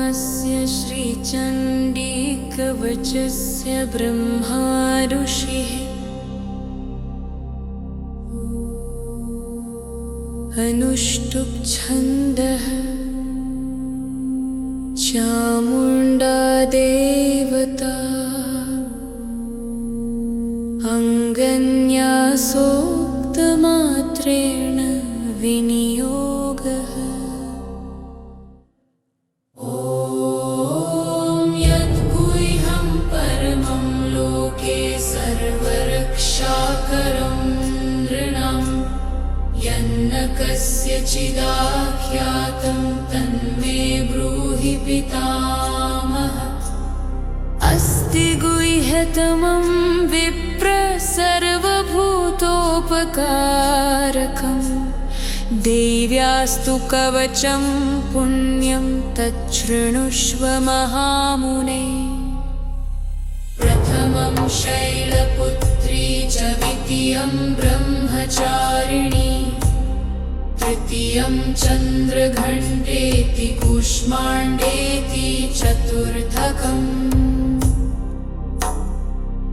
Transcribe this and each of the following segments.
अस्य श्रीचण्डीकवचस्य ब्रह्मा ऋषिः अनुष्टुप् छन्दः चामुण्डा देवता अङ्गन्यासोक्तमात्रेण विनियोगः। ॐ यद्गुह्यं परमं लोके सर्वरक्षाकरं नृणां यन्न कस्यचिदाख्यातं तन्मे ब्रूहि पितामह। अस्ति गुह्यतमं विप्र सर्वभूतोपकारकं देव्यास्तु कवचं पुण्यं तच्छृणुष्व महामुने। प्रथमं शैलपुत्री च द्वितीयं ब्रह्मचारिणी तृतीयं चन्द्रघण्टेति कूष्माण्डेति चतुर्थकम्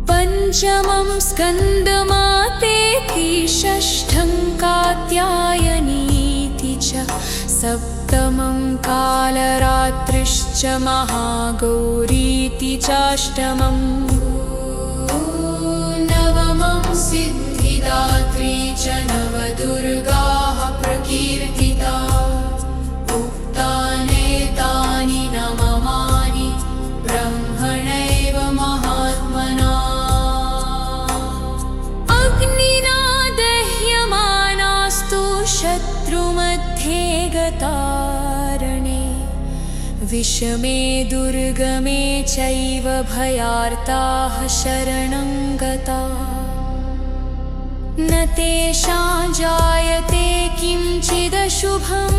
पञ्चमं स्कन्दमातेति षष्ठं कात्यायनीति च सप्तमं कालरात्रिश्च महागौरीति चाष्टमम् नवमं सिद्धिदात्री च नवदुर्गाः प्रकीर्तिता उक्तानेतानि नवमानि ब्रह्मणैव महात्मना। शत्रुमध्ये गतारणे विषमे दुर्गमे चैव भयार्ताः शरणं गताः न तेषां जायते किञ्चिदशुभं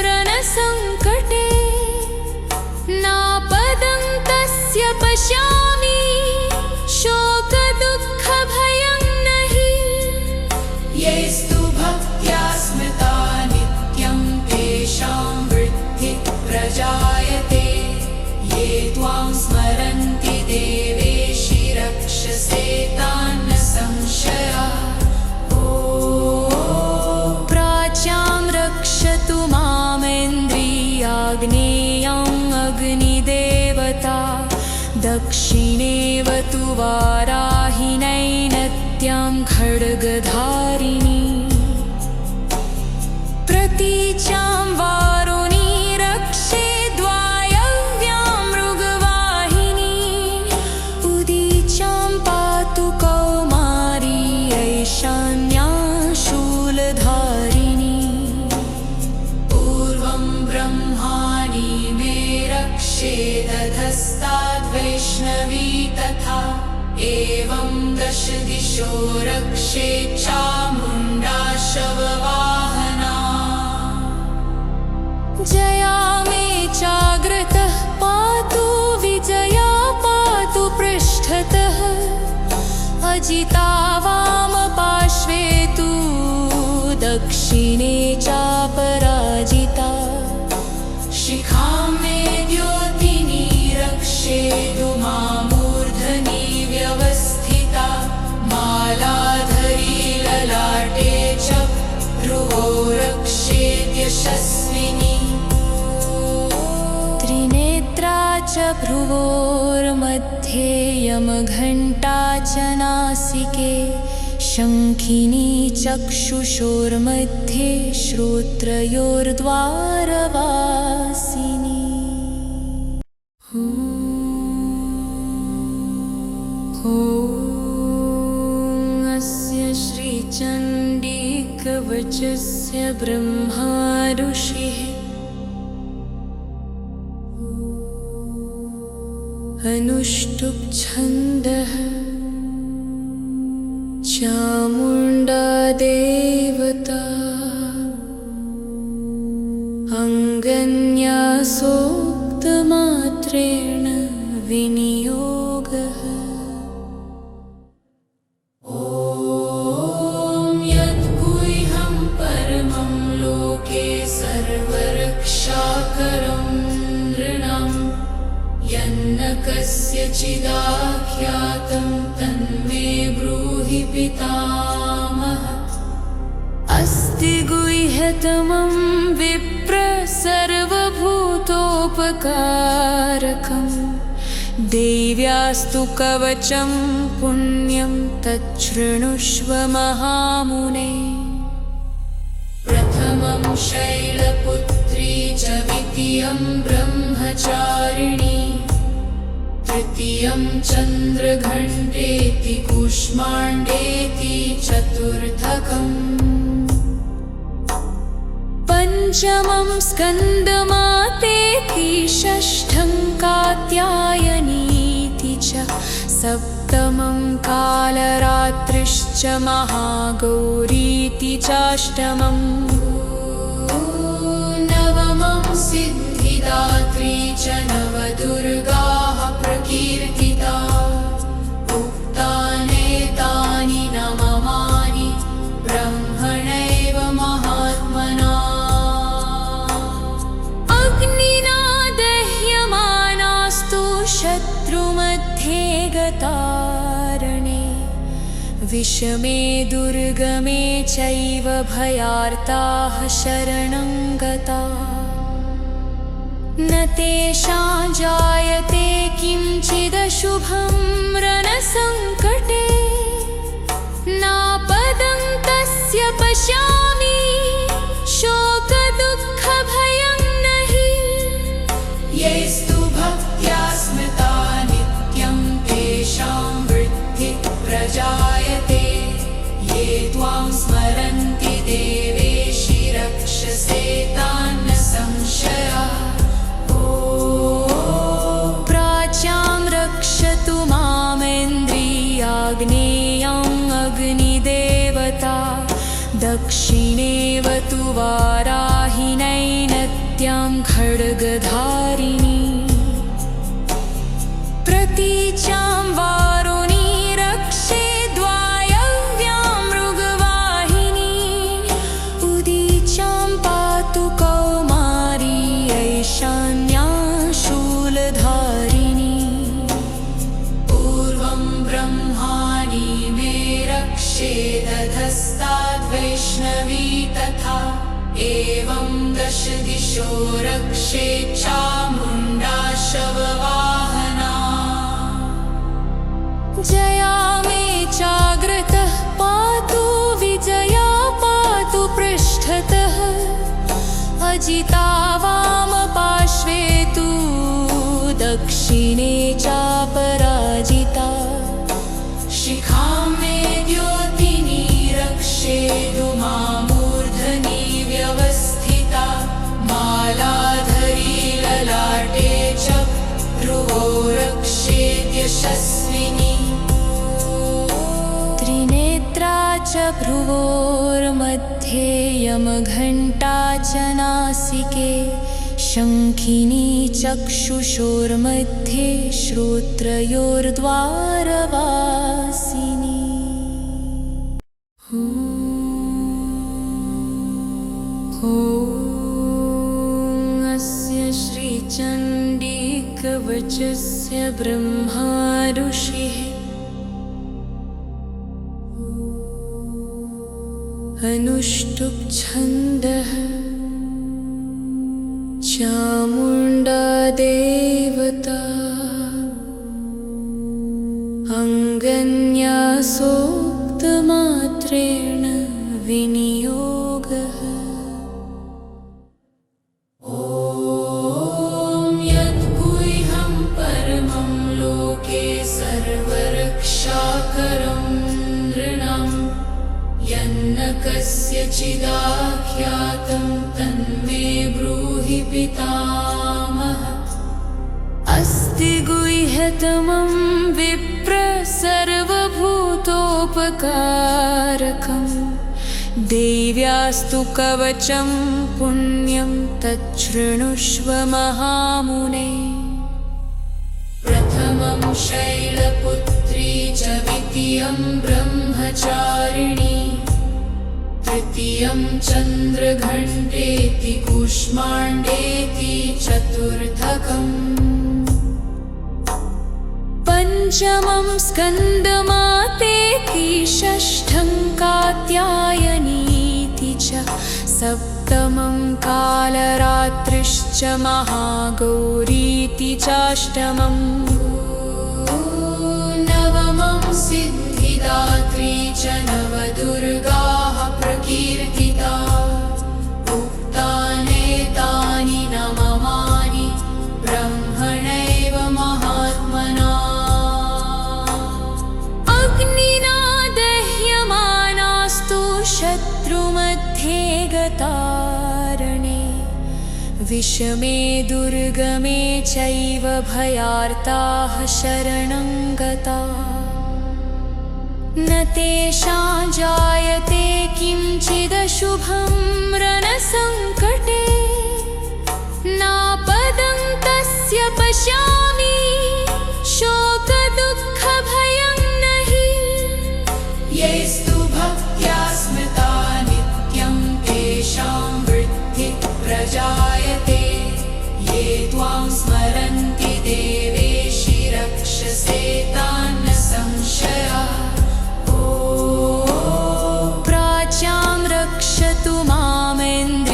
रणसङ्कटे नापदं तस्य पश्यामि शोकदुःखभयं नहि। येस्तु भक्त्या स्मृता नित्यं तेषां वृद्धिः प्रजायते ये त्वां स्मरन्ति देवेशि रक्षसे तान् न संशयः। प्राच्यां रक्षतु मामेन्द्रियाग्नेयाम् अग्निदेवता दक्षिणेवतु वाराहिनैनत्यां खड्गधारिणी प्रतीचां वारुणी रक्षेद् वायव्यां मृगवाहिनी उदीचां पातु कौमारी ऐशान्यां शूलधारिणी। पूर्वं ब्रह्माणि मे रक्षेदधस्ताद्वैष्णवी तथा एवं दश दिशो रक्षेत् चामुण्डा शववाहना। जया मे चाग्रतः पातु विजया पातु पृष्ठतः अजिता वामपार्श्वे तु दक्षिणे चापराजिता। शिखां मे द्योतिनी रक्षेदु मामूर्धनि व्यवस्थिता मालाधरी ललाटे च भ्रुवो रक्षेद्यशस्विनी त्रिनेत्रा च भ्रुवोर्मध्ये यमघण्टा च नासिके शङ्खिनी चक्षुषोर्मध्ये श्रोत्रयोर्द्वारवासिनी। अस्य श्रीचण्डीकवचस्य ब्रह्मा ऋषिः अनुष्टुप् छन्दः चामुण्डा देवता अङ्गन्यासोक्तमात्रेण विनियोगः। ॐ यद्गुह्यं कस्यचिदाख्यातं तन्मे ब्रूहि पितामह। अस्ति गुह्यतमं विप्र सर्वभूतोपकारकं देव्यास्तु कवचं पुण्यं तच्छृणुष्व महामुने। प्रथमं शैलपुत्री च द्वितीयं ब्रह्मचारिणी तृतीयं चन्द्रघण्टेति कूष्माण्डेति चतुर्थकम् पञ्चमं स्कन्दमातेति षष्ठं कात्यायनीति च सप्तमं कालरात्रिश्च महागौरीति चाष्टमम् नवमं सिद्धिदात्री च नवदुर्गाः प्रकीर्तिता उक्तानेतानि नवमानि ब्रह्मणैव महात्मना। अग्निना दह्यमानास्तु शत्रुमध्ये गतारणे विषमे दुर्गमे चैव भयार्ताः शरणं गताः। न तेषां जायते किञ्चिदशुभं रणसङ्कटे नापदं तस्य पश्यामि शोकदुःखभयं नहि। येस्तु भक्त्या स्मृता नित्यं तेषां वृद्धिः प्रजायते। ये त्वां स्मरन्ति देवेशि रक्षसे तान् न संशयः। प्राच्यां रक्षतु मामेन्द्रियाग्नेयाम् अग्निदेवता दक्षिणेवतु वाराहि नैनत्यां खड्गधारिणी। प्रतीच्यां वारुणी रक्षेद् वायव्यां मृगवाहिनी उदीच्यां पातु कौमारी ऐशान्यां शूलधारिणी। पूर्वं ब्रह्माणि मे रक्षेदधस्ताद्वैष्णवी तथा एवं दश दिशो रक्षेत् चामुण्डा शववाहना। जया मे चाग्रतः पातु विजया पातु पृष्ठतः अजिता वामपार्श्वे तु दक्षिणे चापराजिता। शिखां मे द्योतिनी रक्षेदु मामूर्धनि व्यवस्थिता। मालाधरी ललाटे च भ्रुवो रक्षेद्यशस्विनी। त्रिनेत्रा च भ्रुवोर्मध्ये यमघण्टा च नासिके शङ्खिनी चक्षुषोर्मध्ये श्रोत्रयोर्द्वारवासिनी। ॐ अस्य श्रीचण्डीकवचस्य ब्रह्मा ऋषिः अनुष्टुप् छन्दः चामुण्डा देवता अङ्गन्यासोक्तमात्रेण विनियोगः। ॐ यद्गुह्यं परमं लोके सर्वरक्षाकरं नृणां यन्न कस्यचिदाख्यातं तन्मे ब्रूहि पितामह। अस्ति गुह्यतमं विप्र सर्वभूतोपकारकं देव्यास्तु कवचं पुण्यं तच्छृणुष्व महामुने। प्रथमं शैलपुत्री च द्वितीयं ब्रह्मचारिणी तृतीयं चन्द्रघण्टेति कूष्माण्डेति चतुर्थकम् पञ्चमं स्कन्दमातेति षष्ठं कात्यायनीति च सप्तमं कालरात्रिश्च महागौरीति चाष्टमम् नवमं सिद्धिदात्री च नवदुर्गाः प्रकीर्तिता उक्तानेतानि नवमानि ब्रह्मणैव महात्मना अग्निना दह्यमानास्तु शत्रुमध्ये गतारणे विषमे दुर्गमे चैव भयार्ताः शरणं गताः न तेषां जायते किञ्चिदशुभं रणसङ्कटे नापदं तस्य पश्यामि शोकदुःखभयं नहि येस्तु भक्त्या स्मृता नित्यं तेषां वृद्धिः प्रजायते ये त्वां स्मरन्ति देवेशि रक्षसे तान् संशयः प्राच्यां रक्षतु मामेन्द्रियाग्नेयाम्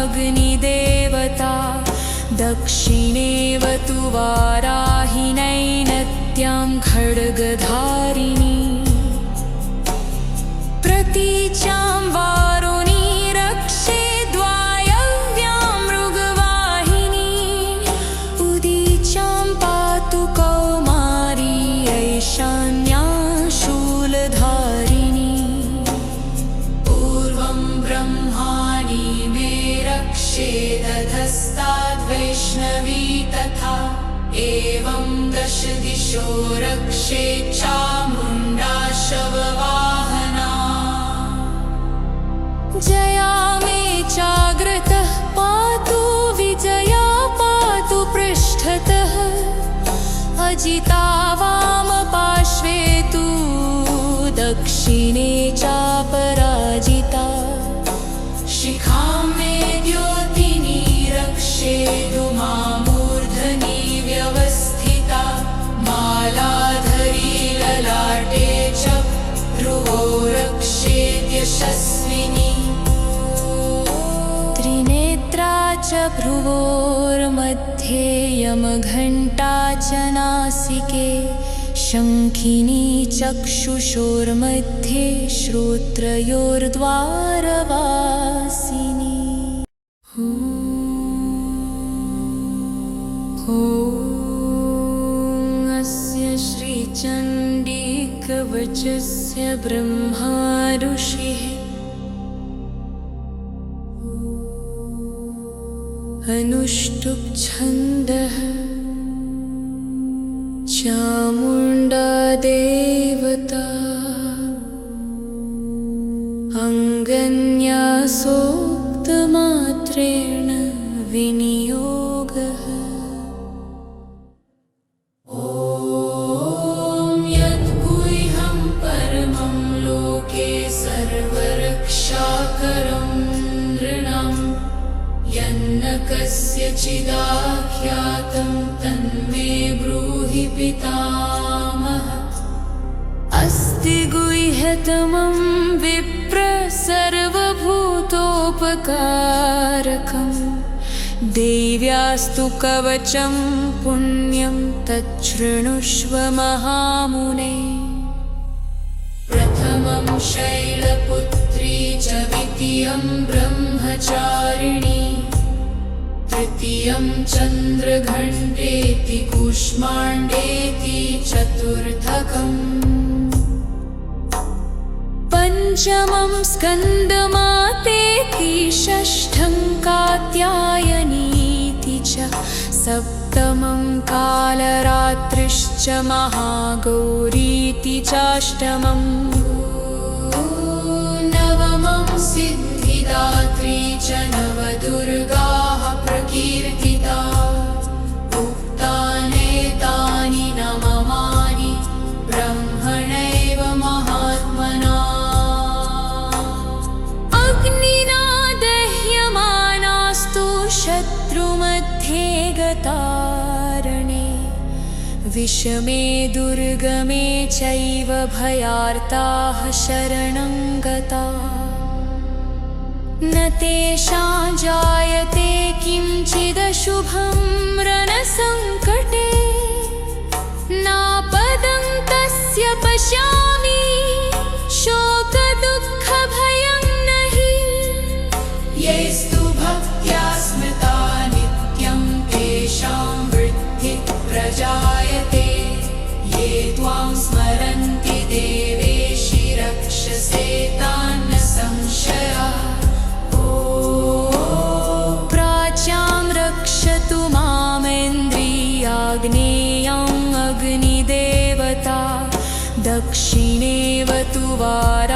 अग्निदेवता दक्षिणेवतु वाराहिनैनत्यां खड्गधारिणी प्रतीच्यां वारुणी रक्षेद् वायव्यां मृगवाहिनी उदीच्यां पातु कौमारी ऐशान्यां शूलधारिणी पूर्वं ब्रह्माणि मे रक्षेदधस्ताद्वैष्णवी तथा एवं दश दिशो रक्षेत् चामुण्डा शववाहना जया मे चाग्रतः पातु विजया पातु पृष्ठतः अजिता वामपार्श्वे तु दक्षिणे चापराजिता शिखां मे द्योतिनी रक्षेतु मामूर्धनि व्यवस्थिता मालाधरी ललाटे च भ्रुवो रक्षेत् यशस्विनी त्रिनेत्रा च भ्रुवोर्मध्ये यमघण्टा च नासिके शङ्खिनी चक्षुषोर्मध्ये श्रोत्रयोर्द्वारवासिनी ॐ अस्य श्रीचण्डीकवचस्य ब्रह्मा ऋषिः अनुष्टुप् छन्दः चामुण्डा देवता अङ्गन्यासोक्तमात्रेण विनियोगः ॐ यद्गुह्यं परमं लोके सर्वरक्षाकरं नृणां यन्न कस्यचिदाख्यातं तन्मे ब्रूहि पितामह अस्ति गुह्यतमं विप्र सर्वभूतोपकारकं देव्यास्तु कवचं पुण्यं तच्छृणुष्व महामुने प्रथमं शैलपुत्री च द्वितीयं ब्रह्मचारिणी तृतीयं चन्द्रघण्टेति कूष्माण्डेति चतुर्थकम् पञ्चमं स्कन्दमातेति षष्ठं कात्यायनीति च सप्तमं कालरात्रिश्च महागौरीति चाष्टमम् नवमं सिद्धिदात्री च नवदुर्गाः प्रकीर्तिता उक्तानेतानि नवमानि ब्रह्मणैव महात्मना अग्निना दह्यमानास्तु शत्रुमध्ये गतारणे विषमे दुर्गमे चैव भयार्ताः शरणं गताः न तेषां जायते किञ्चिदशुभं रणसङ्कटे नापदं तस्य पश्यामि शोकदुःखभयं नहि येस्तु भक्त्या स्मृता नित्यं तेषां वृद्धिः प्रजायते ये त्वां स्मरन्ति देवेशि रक्षसे तान् न संशयः प्राच्यां रक्षतु मामेन्द्रियाग्नेयाम् अग्निदेवता दक्षिणेव तु वाराहिनैनत्यां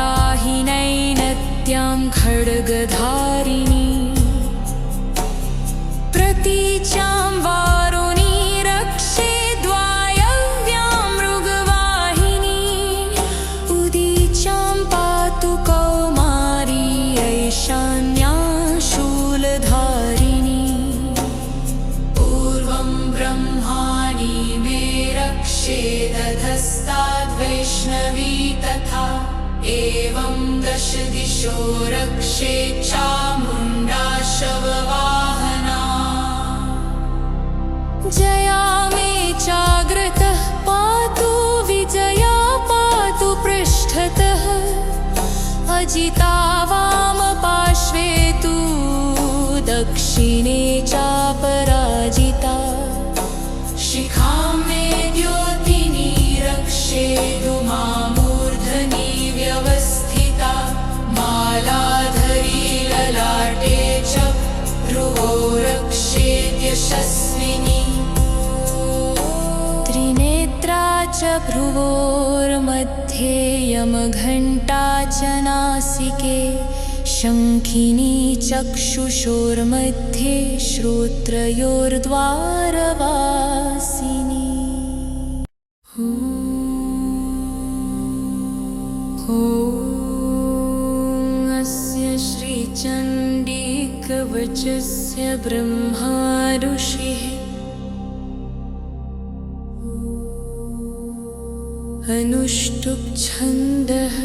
खड्गधारिणी प्रतीच्यां वारुणी रक्षेद्वायव्यां मृगवाहिनी उदीचां पातु कौमारी ऐशान्या शूलधारिणी पूर्वं ब्रह्माणि मे रक्षेदधस्ताद्वैष्णवी तथा एवं दश दिशो रक्षे चामुण्डा शववाहना जया मे चाग्रतः पातु विजया पातु पृष्ठतः अजिता वामपार्श्वे तु दक्षिणे चापराजिता शिखां मे द्योतिनी रक्षेतु मामूर्धनि व्यवस्थिता मालाधरी ललाटे च भ्रुवो रक्षेद्यशस्विनी त्रिनेत्रा च भ्रुवोर्मध्ये यमघण्टा च नासिके शङ्खिनी चक्षुषोर्मध्ये श्रोत्रयोर्द्वारवासिनी अस्य श्रीचण्डीकवचस्य ब्रह्मा ऋषिः अनुष्टुप् छन्दः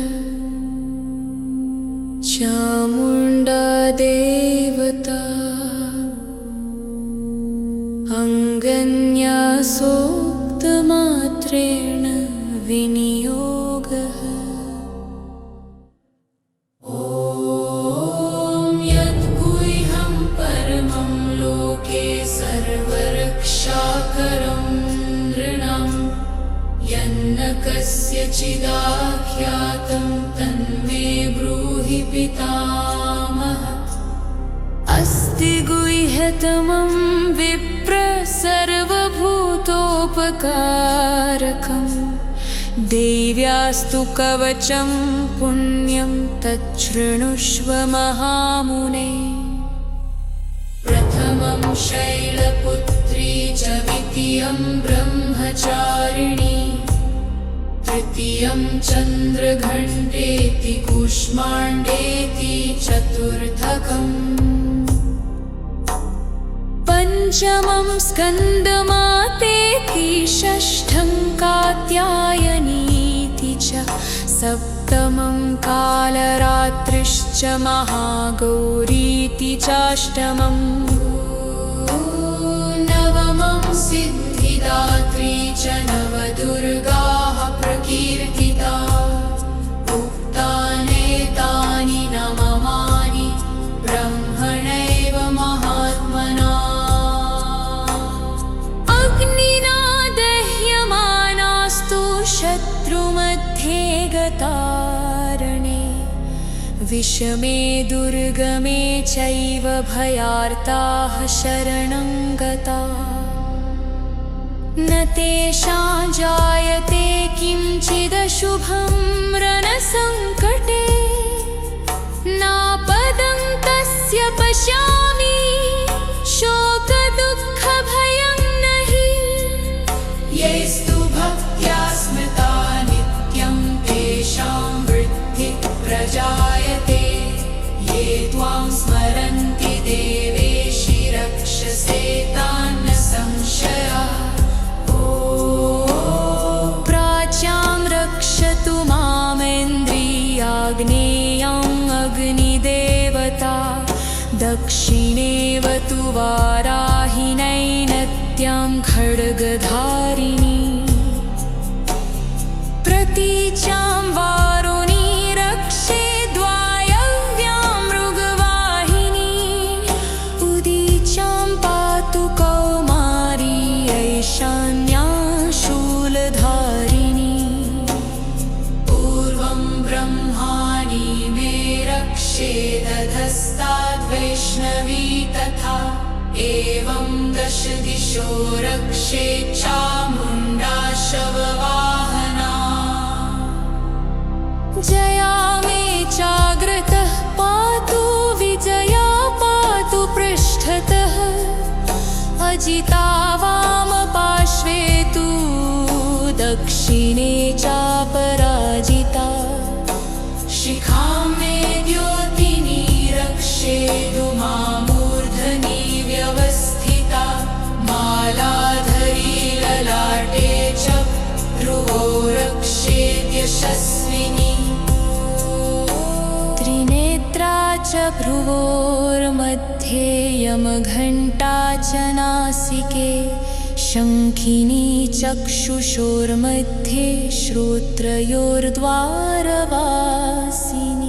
चामुण्डा देवता अङ्गन्यासोक्तमात्रेण विनियोगः ॐ यद्गुह्यं परमं लोके सर्वरक्षाकरं नृणां यन्न कस्यचिदाख्यातं तन्मे ब्रूहि पितामह अस्ति गुह्यतमं विप्र सर्वभूतोपकारकं देव्यास्तु कवचं पुण्यं तच्छृणुष्व महामुने प्रथमं शैलपुत्री च द्वितीयं ब्रह्मचारिणी तृतीयं चन्द्रघण्टेति कूष्माण्डेति चतुर्थकम् पञ्चमं स्कन्दमातेति षष्ठं कात्यायनीति च सप्तमं कालरात्रिश्च महागौरीति चाष्टमम् नवमं सिद्धिदात्री च नवदुर्गाः प्रकीर्तिता उक्तानेतानि नवमानि ब्रह्मणैव महात्मना अग्निना दह्यमानास्तु शत्रुमध्ये गतारणे विषमे दुर्गमे चैव भयार्ताः शरणं गताः न तेषां जायते किञ्चिदशुभं रणसङ्कटे नापदं तस्य पश्यामि शोकदुःखभयं नहि येस्तु भक्त्या स्मृता नित्यं तेषां वृद्धिः प्रजायते ये त्वां स्मरन्ति देवेशि रक्षसे तान् न संशयः दक्षिणेवतु वाराहि नैनत्यां खड्गधारिणी प्रतीचां वारुणी रक्षे द्वायव्यां मृगवाहिनी उदीचां पातु कौमारी ऐशान्या शूलधारिणी पूर्वं ब्रह्माणि मे रक्षे दधस्ताद्वैष्णवी तथा एवं दश दिशो रक्षे चामुण्डा शववाहना जया मे चाग्रतः पातु विजया पातु पृष्ठतः अजिता वामपार्श्वे तु दक्षिणे चापराजिता शिखां मे द्योतिनी रक्षेदु मामूर्धनि व्यवस्थिता मालाधरी ललाटे च भ्रुवो रक्षेद्यशस्विनी त्रिनेत्रा च भ्रुवोर्मध्ये यमघण्टा च नासिके शङ्खिनी चक्षुषोर्मध्ये श्रोत्रयोर्द्वारवासिनी